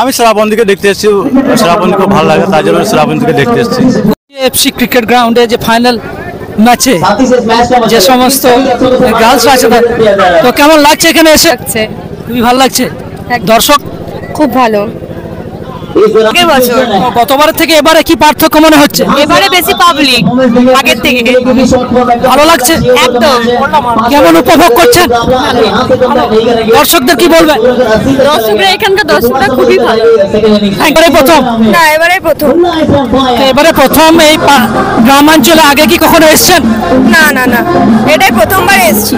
আমি শ্রাবন্তীকে দেখতে এসেছি, শ্রাবন্তী খুব ভালো লাগে, তাই জন্য শ্রাবন্তীকে দেখতে এসেছি। এফসি ক্রিকেট গ্রাউন্ডে যে ফাইনাল ম্যাচে যে সমস্ত গার্লস আছে, তো কেমন লাগছে এখানে এসে? খুবই ভালো লাগছে। দর্শক খুব ভালো। গতবারের থেকে এবারে কি পার্থক্য মনে হচ্ছে? এবারে বেশি পাবলিক আগের থেকে। ভালো লাগছে একদম। কেমন উপভোগ করছেন? দর্শকদের কি বলবেন? দর্শকরা এখানকার দর্শকরা খুবই ভালো। এবারে প্রথম? না, এবারে প্রথম। এবারে প্রথম এই গ্রামাঞ্চলে আগে কি কখনো এসেছেন? না না না, এটাই প্রথমবার এসেছি।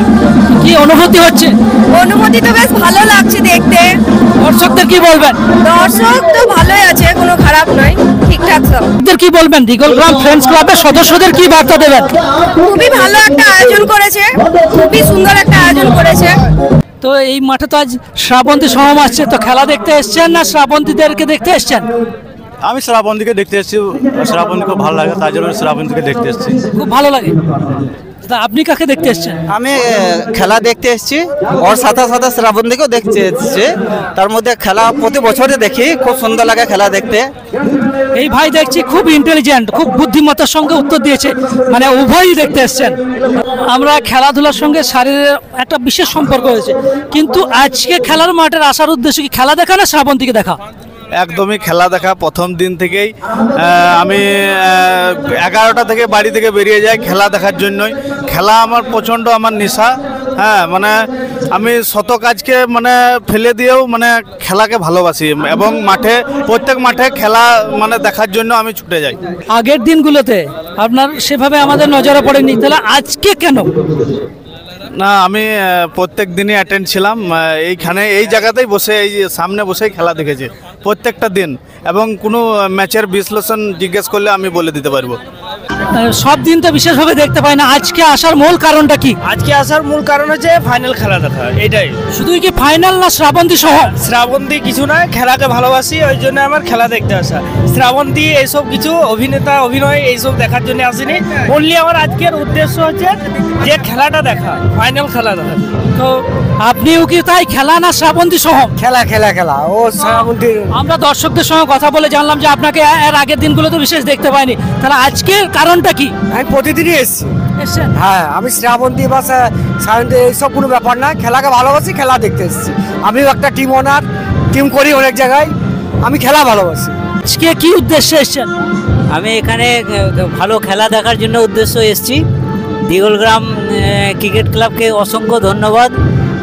কি অনুভূতি হচ্ছে? অনুমতি তো বেশ ভালো লাগছে দেখতে। দর্শকদের কি বলবেন? দর্শক তো ভালোই আছে, কোনো খারাপ নয়, ঠিকঠাক সব। কি বলবেন? দিগলগ্রাম ফ্রেন্ডস ক্লাবের সদস্যদের কি বার্তা দেবেন? খুবই ভালো একটা আয়োজন করেছে, খুবই সুন্দর একটা আয়োজন করেছে। তো এই মাঠে তো আজ শ্রাবন্তী সমাম আসছে, তো খেলা দেখতে এসছেন না শ্রাবন্তীদেরকে দেখতে এসছেন? আমি শ্রাবন্তীকে দেখতে এসেছি, শ্রাবন্তী খুব ভালো লাগে, তাই জন্য শ্রাবন্তীকে দেখতে এসেছি। খুব ভালো লাগে। তা আপনি কাকে দেখতে এসছেন? আমি খেলা দেখতে এসেছি, ওর সাথে সাথে শ্রাবন্তীকেও দেখতে এসেছি। তার মধ্যে খেলা প্রতি বছরই দেখি, খুব সুন্দর লাগে খেলা দেখতে। এই ভাই দেখছি খুব ইন্টেলিজেন্ট, খুব বুদ্ধিমত্তার সঙ্গে উত্তর দিয়েছে, মানে উভয়ই দেখতে এসছেন। আমরা খেলাধুলার সঙ্গে শারীরের একটা বিশেষ সম্পর্ক হয়েছে, কিন্তু আজকে খেলার মাঠের আসার উদ্দেশ্য কি খেলা দেখা না শ্রাবন্তীকে দেখা? একদমই খেলা দেখা। প্রথম দিন থেকেই আমি 11টা থেকে বাড়ি থেকে বেরিয়ে যাই খেলা দেখার জন্যই। খেলা আমার প্রচণ্ড আমার নেশা। হ্যাঁ, মানে আমি শত কাজকে মানে ফেলে দিয়েও মানে খেলাকে ভালোবাসি, এবং মাঠে প্রত্যেক মাঠে খেলা মানে দেখার জন্য আমি ছুটে যাই। আগের দিনগুলোতে আপনার সেভাবে আমাদের নজরে পড়েনি, তাহলে আজকে কেন? না, আমি প্রত্যেক দিনই অ্যাটেন্ড ছিলাম, এইখানে এই জায়গাতেই বসে, এই সামনে বসেই খেলা দেখেছি প্রত্যেকটা দিন, এবং কোনো ম্যাচের বিশ্লেষণ জিজ্ঞেস করলে আমি বলে দিতে পারবো। সব দিন তো বিশেষভাবে দেখতে পাই না, আজকে আসার মূল কারণটা কি? আজকে আসার মূল কারণ হচ্ছে ফাইনাল খেলা দেখা, এটাই। শুধুই কি ফাইনাল না শ্রাবন্তী সহ? শ্রাবন্তী কিছু না, খেলাকে ভালোবাসি, ওই জন্য আমার খেলা দেখতে আসা। শ্রাবন্তী এইসব কিছু অভিনেতা অভিনয় এইসব দেখার জন্য আসিনি, অনলি আমার আজকের উদ্দেশ্য হচ্ছে যে খেলাটা দেখা, ফাইনাল খেলা দেখা। তো আপনিও কি তাই খেলা না শ্রাবন্তী সহ? খেলা খেলা খেলা ও শ্রাবন্তী। আমরা দর্শকদের সঙ্গে কথা বলে জানলাম যে আপনাকে এর আগের দিনগুলো তো বিশেষ দেখতে পাইনি, তাহলে আজকের কারণটা কি? আমি প্রতিদিনই এসেছি। এসছেন? হ্যাঁ, আমি শ্রাবন্তী বা শ্রাবন্তী এইসব কোনো ব্যাপার না, খেলাকে ভালোবাসি, খেলা দেখতে এসেছি। আমিও একটা টিম ওনার, টিম করি অনেক জায়গায়, আমি খেলা ভালোবাসি। আজকে কি উদ্দেশ্যে এসছেন? আমি এখানে ভালো খেলা দেখার জন্য উদ্দেশ্য এসেছি। দিগলগ্রাম ক্রিকেট ক্লাবকে অসংখ্য ধন্যবাদ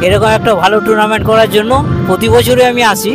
এরকম একটা ভালো টুর্নামেন্ট করার জন্য। প্রতি বছরই আমি আসি,